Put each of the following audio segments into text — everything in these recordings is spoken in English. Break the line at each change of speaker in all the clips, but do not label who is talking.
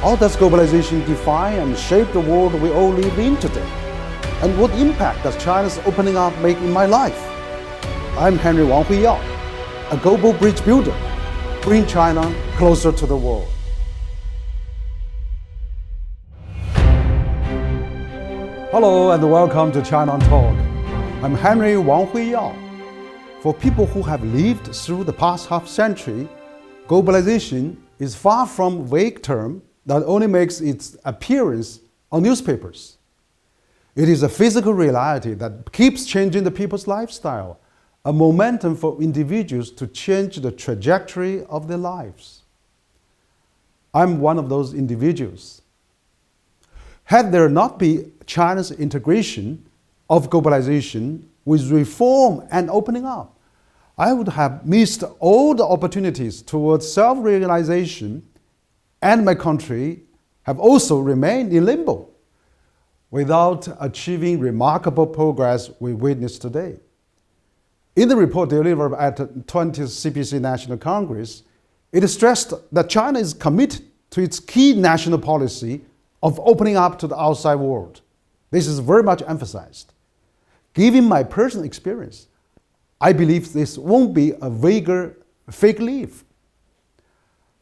How does globalization define and shape the world we all live in today? And what impact does China's opening up make in my life? I'm Wang Huiyao, a global bridge builder, bringing China closer to the world. Hello and welcome to China Talk. I'm Wang Huiyao. For people who have lived through the past half century, globalization is far from a vague term that only makes its appearance on newspapers. It is a physical reality that keeps changing the people's lifestyle, a momentum for individuals to change the trajectory of their lives. I'm one of those individuals. Had there not been China's integration of globalization with reform and opening up, I would have missed all the opportunities towards self-realization, and my country have also remained in limbo without achieving remarkable progress we witness today. In the report delivered at the 20th CPC National Congress, it stressed that China is committed to its key national policy of opening up to the outside world. This is very much emphasized. Given my personal experience, I believe this won't be a vague fake leaf.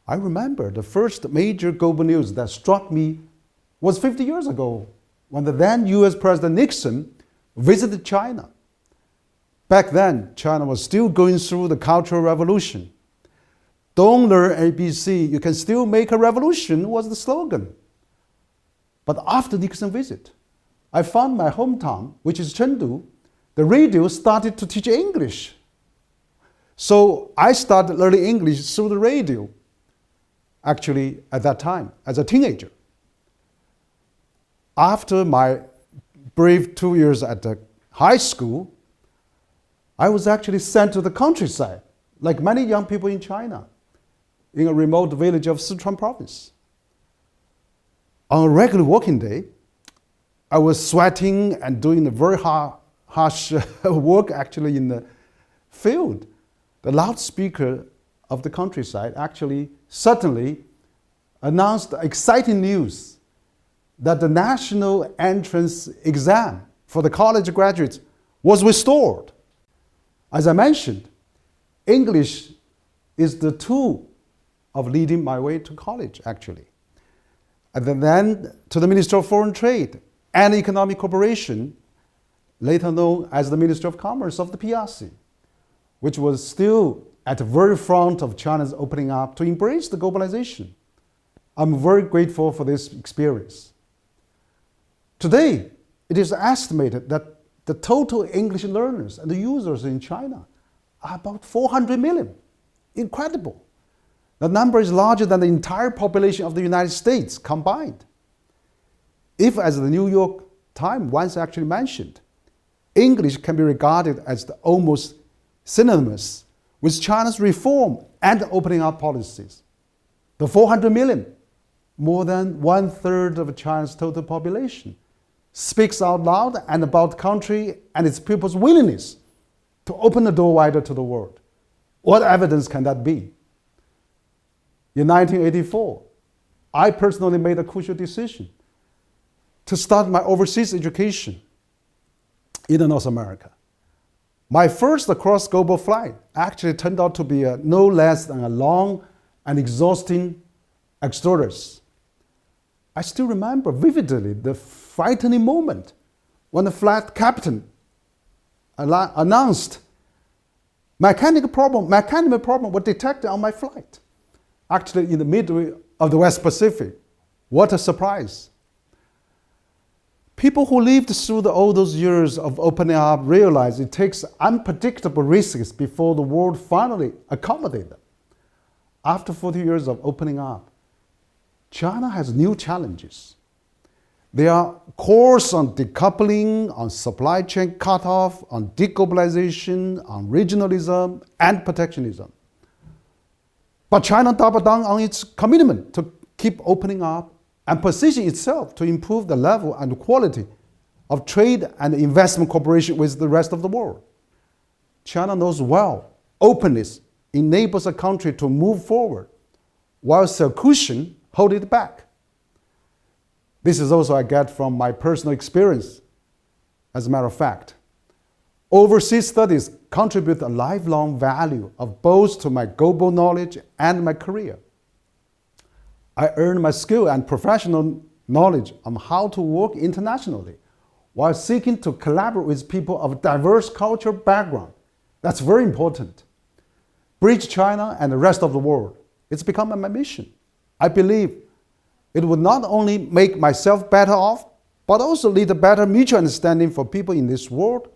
I remember the first major global news that struck me was 50 years ago when the then US President Nixon visited China. Back then, China was still going through the Cultural Revolution. Don't learn ABC, you can still make a revolution was the slogan. But after Nixon's visit, I found my hometown, which is Chengdu, the radio started to teach English. So I started learning English through the radio, actually at that time, as a teenager. After my brief 2 years at the high school, I was actually sent to the countryside, like many young people in China, in a remote village of Sichuan province. On a regular working day, I was sweating and doing a very harsh work actually in the field. The loudspeaker of the countryside actually suddenly announced exciting news that the national entrance exam for the college graduates was restored. As I mentioned, English is the tool of leading my way to college actually. And then to the Ministry of Foreign Trade and Economic Cooperation, later known as the Ministry of Commerce of the PRC, which was still at the very front of China's opening up to embrace the globalization. I'm very grateful for this experience. Today, it is estimated that the total English learners and the users in China are about 400 million. Incredible. The number is larger than the entire population of the United States combined. If, as the New York Times once actually mentioned, English can be regarded as the almost synonymous with China's reform and opening up policies. The 400 million, more than 1/3 of China's total population, speaks out loud and about the country and its people's willingness to open the door wider to the world. What evidence can that be? In 1984, I personally made a crucial decision to start my overseas education in North America. My first cross-global flight actually turned out to be no less than a long and exhausting exodus. I still remember vividly the frightening moment when the flight captain announced mechanical problem was detected on my flight, actually in the middle of the West Pacific. What a surprise. People who lived through all those years of opening up realize it takes unpredictable risks before the world finally accommodates them. After 40 years of opening up, China has new challenges. There are calls on decoupling, on supply chain cutoff, on deglobalization, on regionalism, and protectionism. But China doubled down on its commitment to keep opening up and position itself to improve the level and quality of trade and investment cooperation with the rest of the world. China knows well openness enables a country to move forward, while seclusion holds it back. This is also I get from my personal experience. As a matter of fact, overseas studies contribute a lifelong value of both to my global knowledge and my career. I earned my skill and professional knowledge on how to work internationally while seeking to collaborate with people of diverse cultural background. That's very important. Bridge China and the rest of the world. It's become my mission. I believe it would not only make myself better off, but also lead a better mutual understanding for people in this world.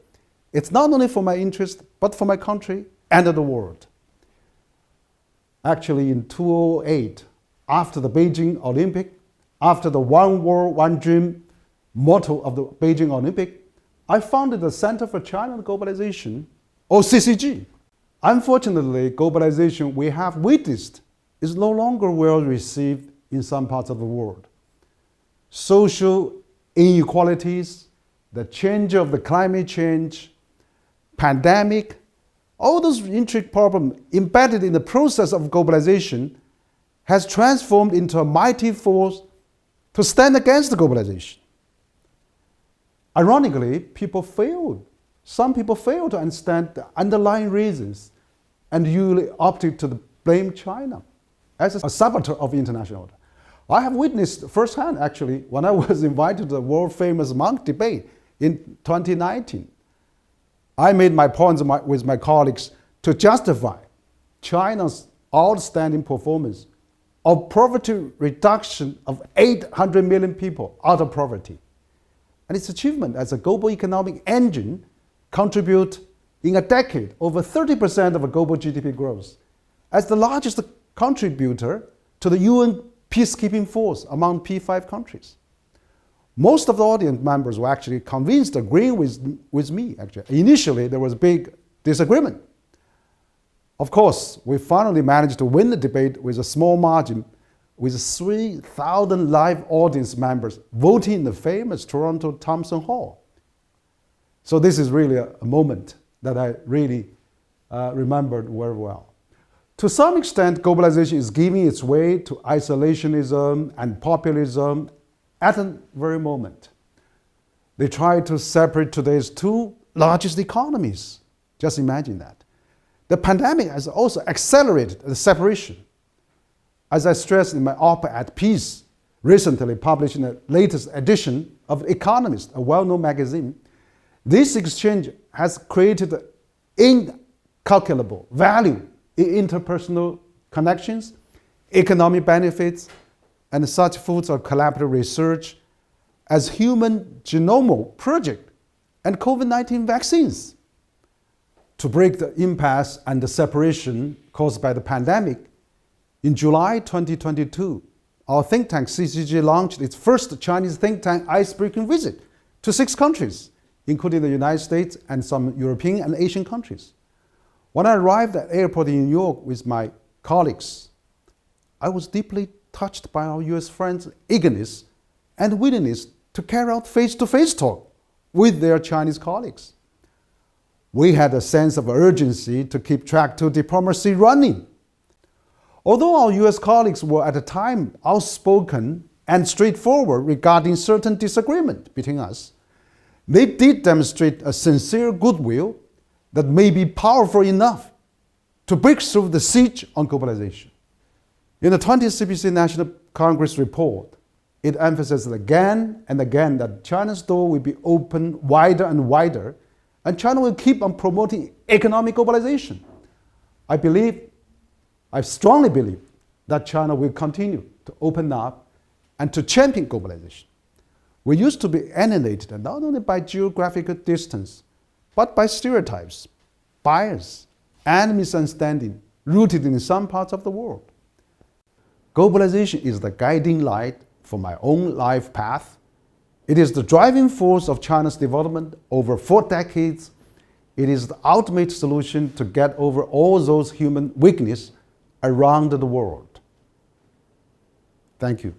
It's not only for my interest, but for my country and the world. Actually, in 2008, after the Beijing Olympic, after the One World, One Dream motto of the Beijing Olympic, I founded the Center for China and Globalization, or CCG. Unfortunately, globalization we have witnessed is no longer well received in some parts of the world. Social inequalities, the change of the climate change, pandemic, all those intricate problems embedded in the process of globalization has transformed into a mighty force to stand against the globalization. Ironically, some people failed to understand the underlying reasons and usually opted to blame China as a saboteur of international order. I have witnessed firsthand, actually, when I was invited to the world-famous Monk debate in 2019. I made my points with my colleagues to justify China's outstanding performance of poverty reduction of 800 million people out of poverty. And its achievement as a global economic engine contribute in a decade over 30% of a global GDP growth as the largest contributor to the UN peacekeeping force among P5 countries. Most of the audience members were actually convinced, agreeing with me, actually. Initially, there was a big disagreement. Of course, we finally managed to win the debate with a small margin, with 3,000 live audience members voting in the famous Toronto Thomson Hall. So this is really a moment that I really remembered very well. To some extent, globalization is giving its way to isolationism and populism at a very moment. They try to separate today's two largest economies. Just imagine that. The pandemic has also accelerated the separation. As I stressed in my op-ed piece recently published in the latest edition of The Economist, a well-known magazine, this exchange has created incalculable value in interpersonal connections, economic benefits, and such fields of collaborative research as Human Genome Project and COVID-19 vaccines. To break the impasse and the separation caused by the pandemic, in July 2022, our think tank CCG launched its first Chinese think tank icebreaking visit to 6 countries, including the United States and some European and Asian countries. When I arrived at the airport in New York with my colleagues, I was deeply touched by our US friends' eagerness and willingness to carry out face-to-face talk with their Chinese colleagues. We had a sense of urgency to keep track to diplomacy running. Although our US colleagues were at the time outspoken and straightforward regarding certain disagreement between us, they did demonstrate a sincere goodwill that may be powerful enough to break through the siege on globalization. In the 20th CPC National Congress report, it emphasizes again and again that China's door will be open wider and wider, and China will keep on promoting economic globalization. I strongly believe that China will continue to open up and to champion globalization. We used to be alienated not only by geographical distance, but by stereotypes, bias, and misunderstanding rooted in some parts of the world. Globalization is the guiding light for my own life path. It is the driving force of China's development over 4 decades. It is the ultimate solution to get over all those human weaknesses around the world. Thank you.